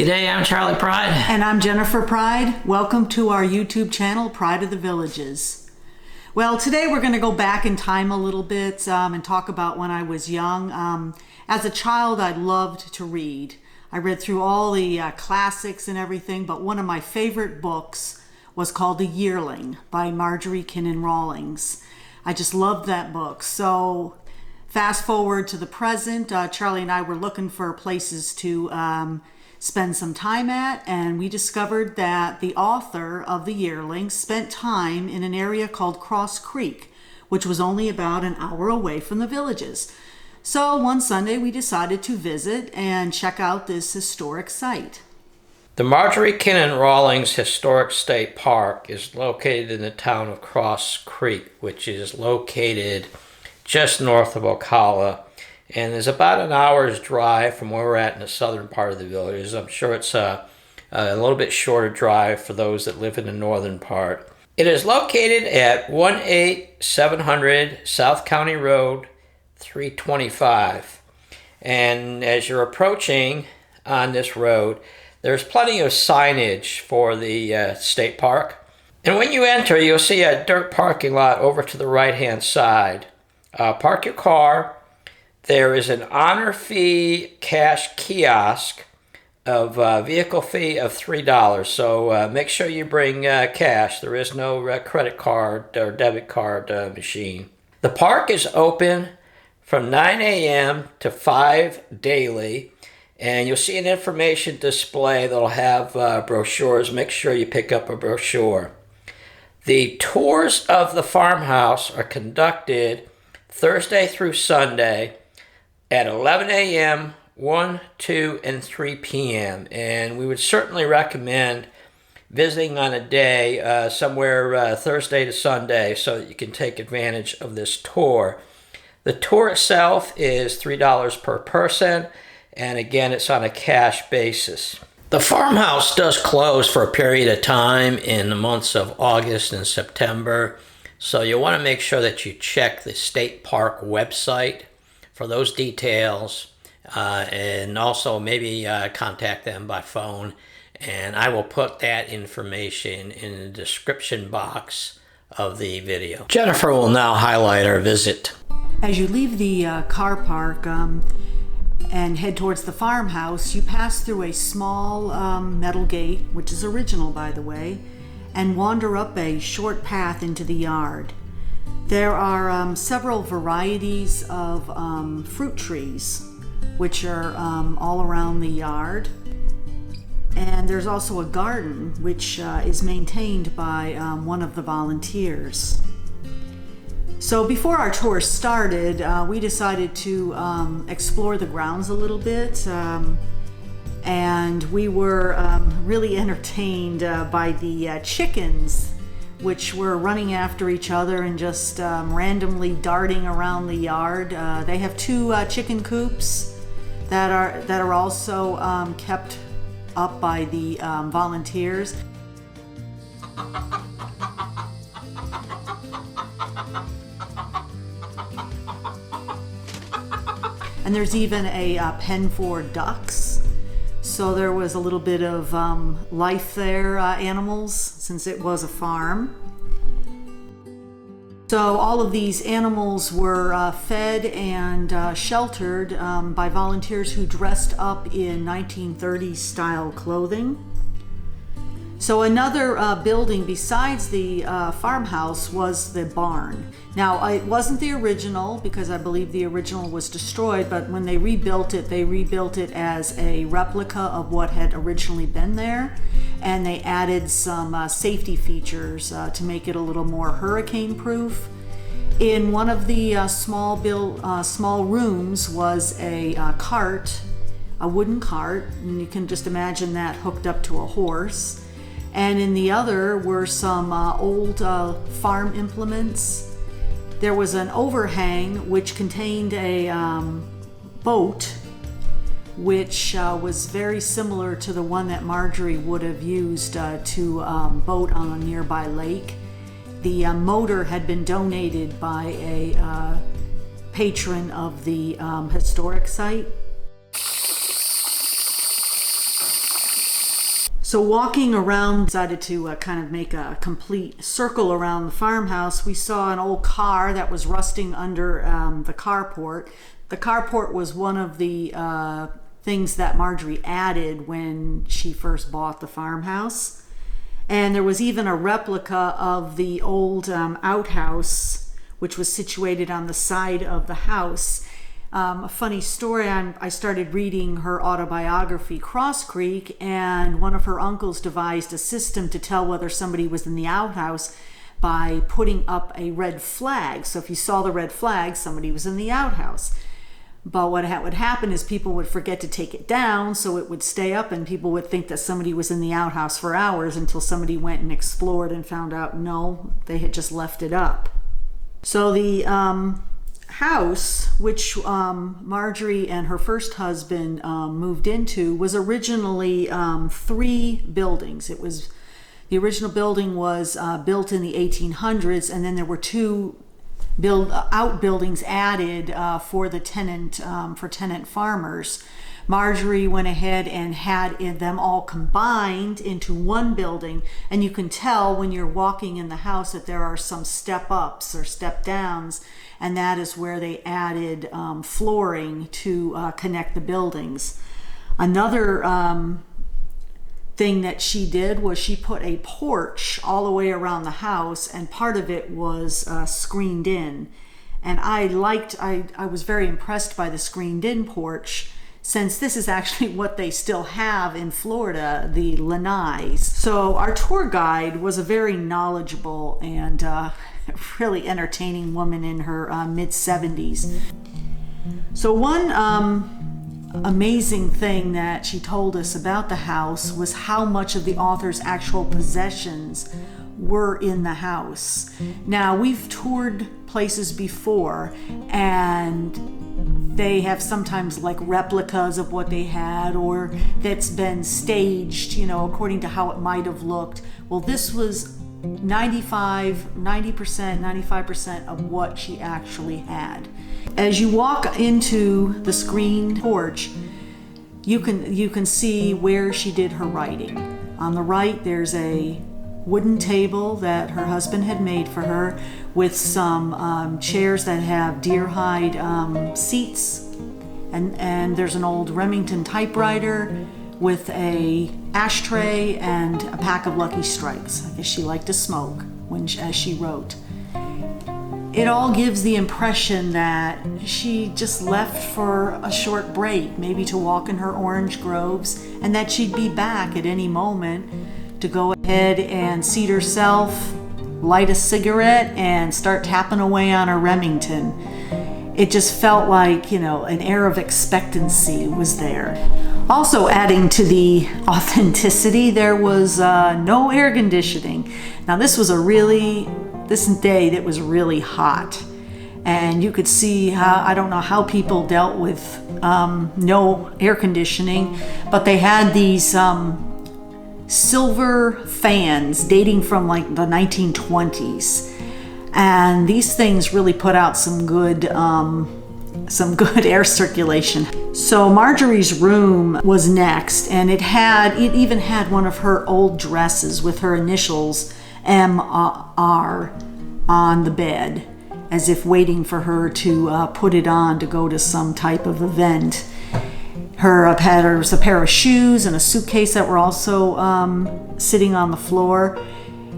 G'day, I'm Charlie Pryde. And I'm Jennifer Pryde. Welcome to our YouTube channel, Pride of the Villages. Well, today we're going to go back in time a little bit and talk about when I was young. As a child, I loved to read. I read through all the classics and everything, but one of my favorite books was called The Yearling by Marjorie Rawlings. I just loved that book. So fast forward to the present, Charlie and I were looking for places to spend some time at, and we discovered that the author of The Yearling spent time in an area called Cross Creek, which was only about an hour away from the Villages. So one Sunday we decided to visit and check out this historic site. The Marjorie Rawlings Historic State Park is located in the town of Cross Creek, which is located just north of Ocala, and is about an hour's drive from where we're at in the southern part of the Villages. I'm sure it's a little bit shorter drive for those that live in the northern part. It is located at 18700 South County Road 325, and as you're approaching on this road, there's plenty of signage for the state park. And when you enter, you'll see a dirt parking lot over to the right-hand side. Park your car. There is an honor fee cash kiosk of vehicle fee of $3. So make sure you bring cash. There is no credit card or debit card machine. The park is open from 9 a.m. to 5 daily. And you'll see an information display that'll have brochures. Make sure you pick up a brochure. The tours of the farmhouse are conducted Thursday through Sunday at 11 a.m., 1, 2, and 3 p.m. And we would certainly recommend visiting on a day somewhere Thursday to Sunday so that you can take advantage of this tour. The tour itself is $3 per person, and again, it's on a cash basis. The farmhouse does close for a period of time in the months of August and September, so you'll want to make sure that you check the state park website for those details, and also maybe contact them by phone, and I will put that information in the description box of the video. Jennifer will now highlight our visit. As you leave the car park and head towards the farmhouse, you pass through a small metal gate, which is original by the way, and wander up a short path into the yard. There are several varieties of fruit trees which are all around the yard, and there's also a garden which is maintained by one of the volunteers. So before our tour started, we decided to explore the grounds a little bit, and we were really entertained by the chickens, which were running after each other and just randomly darting around the yard. They have two chicken coops that are also kept up by the volunteers. And there's even a pen for ducks. So there was a little bit of life there, animals, since it was a farm. So all of these animals were fed and sheltered by volunteers who dressed up in 1930s style clothing. So another building besides the farmhouse was the barn. Now, it wasn't the original because I believe the original was destroyed, but when they rebuilt it as a replica of what had originally been there, and they added some safety features to make it a little more hurricane-proof. In one of the small rooms was a cart, a wooden cart, and you can just imagine that hooked up to a horse. And in the other were some old farm implements. There was an overhang which contained a boat, which was very similar to the one that Marjorie would have used to boat on a nearby lake. The motor had been donated by a patron of the historic site. So walking around, decided to kind of make a complete circle around the farmhouse. We saw an old car that was rusting under the carport. The carport was one of the things that Marjorie added when she first bought the farmhouse. And there was even a replica of the old outhouse, which was situated on the side of the house. A funny story, I started reading her autobiography, Cross Creek, and one of her uncles devised a system to tell whether somebody was in the outhouse by putting up a red flag. So if you saw the red flag, somebody was in the outhouse. But what would happen is people would forget to take it down, so it would stay up, and people would think that somebody was in the outhouse for hours until somebody went and explored and found out no, they had just left it up. So the house, which Marjorie and her first husband moved into, was originally 3 buildings. The original building was built in the 1800s, and then there were 2 outbuildings added for tenant farmers. Marjorie went ahead and had them all combined into one building, and you can tell when you're walking in the house that there are some step ups or step downs, and that is where they added flooring to connect the buildings. Another thing that she did was she put a porch all the way around the house, and part of it was screened in. And I was very impressed by the screened in porch, since this is actually what they still have in Florida, the lanais. So our tour guide was a very knowledgeable and really entertaining woman in her mid-70s. So one amazing thing that she told us about the house was how much of the author's actual possessions were in the house. Now, we've toured places before, and they have sometimes like replicas of what they had, or that's been staged, according to how it might have looked. Well, this was 95% of what she actually had. As you walk into the screened porch, you can see where she did her writing. On the right, there's a wooden table that her husband had made for her, with some chairs that have deer hide seats, and there's an old Remington typewriter with a ashtray and a pack of Lucky Strikes. I guess she liked to smoke as she wrote. It all gives the impression that she just left for a short break, maybe to walk in her orange groves, and that she'd be back at any moment to go ahead and seat herself, light a cigarette, and start tapping away on her Remington. It just felt like, an air of expectancy was there. Also adding to the authenticity, there was no air conditioning. Now this day that was really hot, and you could see how, I don't know how people dealt with no air conditioning, but they had these silver fans dating from like the 1920s, and these things really put out some good air circulation. So Marjorie's room was next, and it even had one of her old dresses with her initials M.R. on the bed, as if waiting for her to put it on to go to some type of event. There was a pair of shoes and a suitcase that were also sitting on the floor,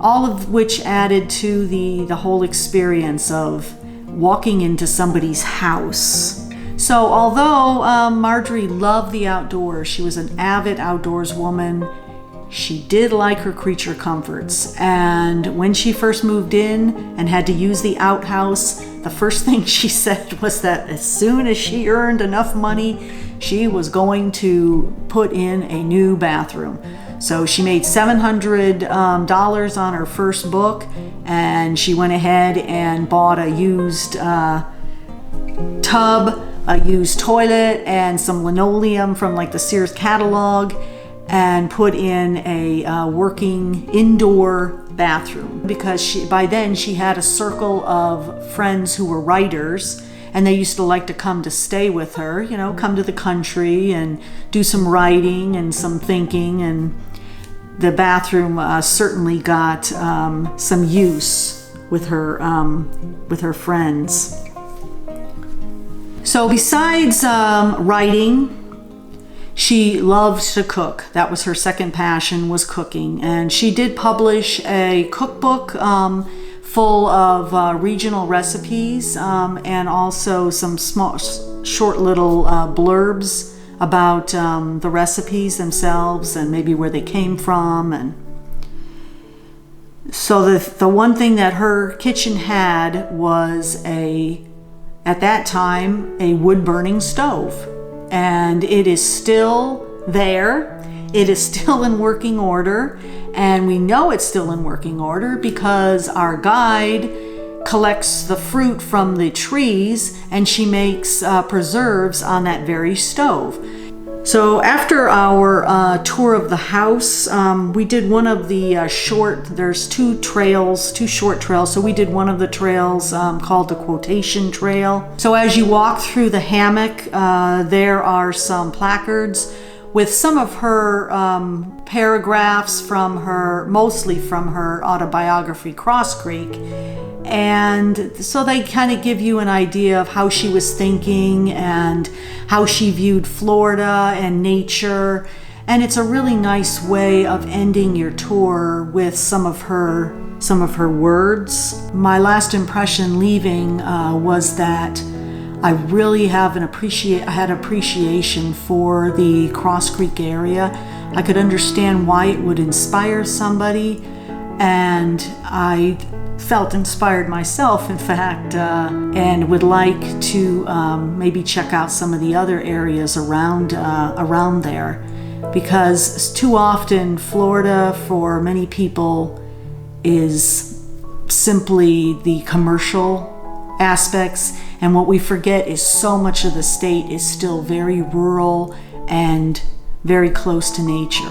all of which added to the whole experience of walking into somebody's house. So although Marjorie loved the outdoors, she was an avid outdoors woman, she did like her creature comforts. And when she first moved in and had to use the outhouse, the first thing she said was that as soon as she earned enough money, she was going to put in a new bathroom. So she made $700 on her first book, and she went ahead and bought a used tub, a used toilet, and some linoleum from like the Sears catalog, and put in a working indoor bathroom, because by then she had a circle of friends who were writers, and they used to like to come to stay with her, come to the country and do some writing and some thinking. And the bathroom certainly got some use with her friends. So besides writing, she loved to cook. That was her second passion, was cooking. And she did publish a cookbook full of regional recipes and also some small, short little blurbs about the recipes themselves and maybe where they came from. And so the one thing that her kitchen had was at that time, a wood-burning stove. And it is still there. It is still in working order. And we know it's still in working order because our guide collects the fruit from the trees and she makes preserves on that very stove. So after our tour of the house, we did one of the there's two short trails. So we did one of the trails called the Quotation Trail. So as you walk through the hammock, there are some placards with some of her paragraphs mostly from her autobiography, Cross Creek. And so they kind of give you an idea of how she was thinking and how she viewed Florida and nature. And it's a really nice way of ending your tour with some of her words. My last impression leaving was that I really had appreciation for the Cross Creek area. I could understand why it would inspire somebody, and I felt inspired myself, in fact, and would like to maybe check out some of the other areas around there, because too often Florida for many people is simply the commercial aspects, and what we forget is so much of the state is still very rural and very close to nature.